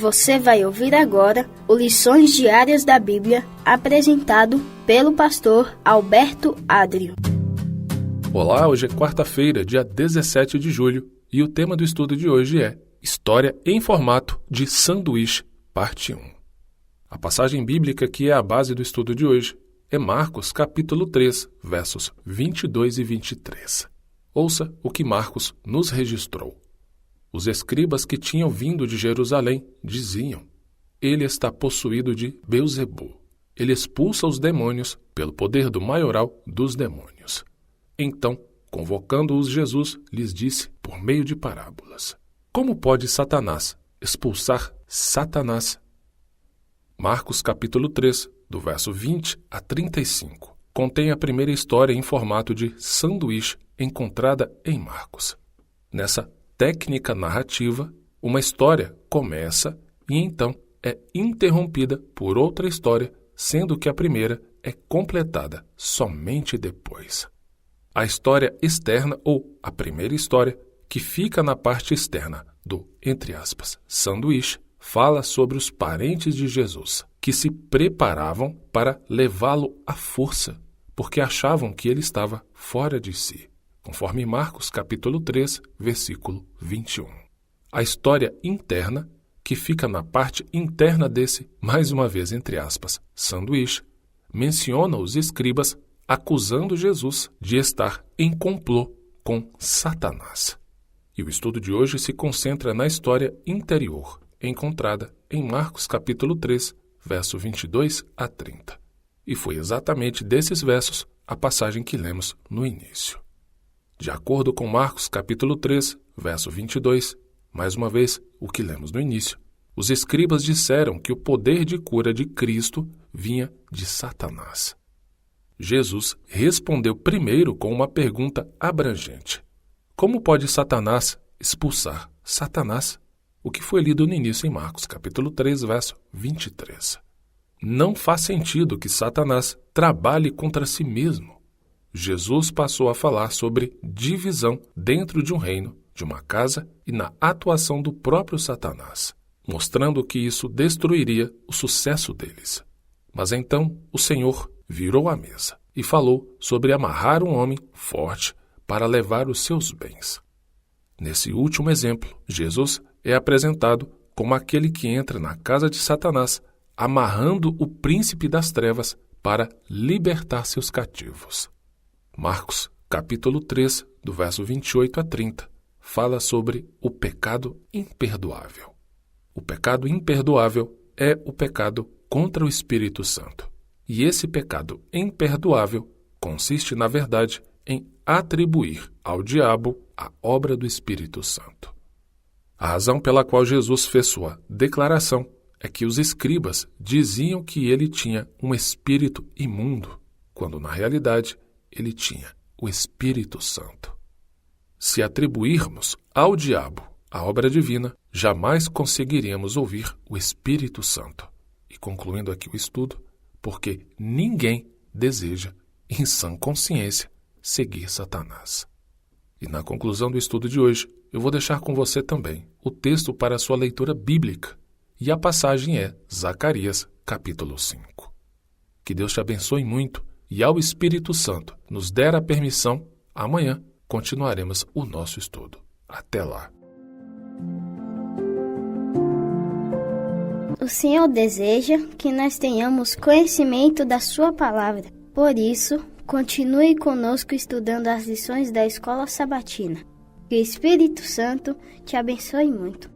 Você vai ouvir agora o Lições Diárias da Bíblia, apresentado pelo pastor Alberto Adrio. Olá, hoje é quarta-feira, dia 17 de julho, e o tema do estudo de hoje é História em formato de sanduíche, parte 1. A passagem bíblica que é a base do estudo de hoje é Marcos, capítulo 3, versos 22 e 23. Ouça o que Marcos nos registrou. Os escribas que tinham vindo de Jerusalém diziam: Ele está possuído de Beelzebu. Ele expulsa os demônios pelo poder do maioral dos demônios. Então, convocando-os, Jesus lhes disse por meio de parábolas: Como pode Satanás expulsar Satanás? Marcos capítulo 3, do verso 20 a 35, contém a primeira história em formato de sanduíche encontrada em Marcos. Nessa técnica narrativa, uma história começa e então é interrompida por outra história, sendo que a primeira é completada somente depois. A história externa, ou a primeira história, que fica na parte externa do, entre aspas, sanduíche, fala sobre os parentes de Jesus, que se preparavam para levá-lo à força, porque achavam que ele estava fora de si, conforme Marcos capítulo 3, versículo 21. A história interna, que fica na parte interna desse, mais uma vez, entre aspas, sanduíche, menciona os escribas acusando Jesus de estar em complô com Satanás. E o estudo de hoje se concentra na história interior, encontrada em Marcos capítulo 3, verso 22 a 30. E foi exatamente desses versos a passagem que lemos no início. De acordo com Marcos capítulo 3, verso 22, mais uma vez o que lemos no início, os escribas disseram que o poder de cura de Cristo vinha de Satanás. Jesus respondeu primeiro com uma pergunta abrangente: Como pode Satanás expulsar Satanás? O que foi lido no início em Marcos capítulo 3, verso 23. Não faz sentido que Satanás trabalhe contra si mesmo. Jesus passou a falar sobre divisão dentro de um reino, de uma casa e na atuação do próprio Satanás, mostrando que isso destruiria o sucesso deles. Mas então o Senhor virou a mesa e falou sobre amarrar um homem forte para levar os seus bens. Nesse último exemplo, Jesus é apresentado como aquele que entra na casa de Satanás, amarrando o príncipe das trevas para libertar seus cativos. Marcos, capítulo 3, do verso 28 a 30, fala sobre o pecado imperdoável. O pecado imperdoável é o pecado contra o Espírito Santo. E esse pecado imperdoável consiste, na verdade, em atribuir ao diabo a obra do Espírito Santo. A razão pela qual Jesus fez sua declaração é que os escribas diziam que ele tinha um espírito imundo, quando na realidade ele tinha o Espírito Santo. Se atribuirmos ao diabo a obra divina, jamais conseguiríamos ouvir o Espírito Santo. E concluindo aqui o estudo, porque ninguém deseja, em sã consciência, seguir Satanás. E na conclusão do estudo de hoje, eu vou deixar com você também o texto para a sua leitura bíblica, e a passagem é Zacarias, capítulo 5. Que Deus te abençoe muito e ao Espírito Santo nos der a permissão, amanhã continuaremos o nosso estudo. Até lá. O Senhor deseja que nós tenhamos conhecimento da sua palavra. Por isso, continue conosco estudando as lições da Escola Sabatina. Que o Espírito Santo te abençoe muito.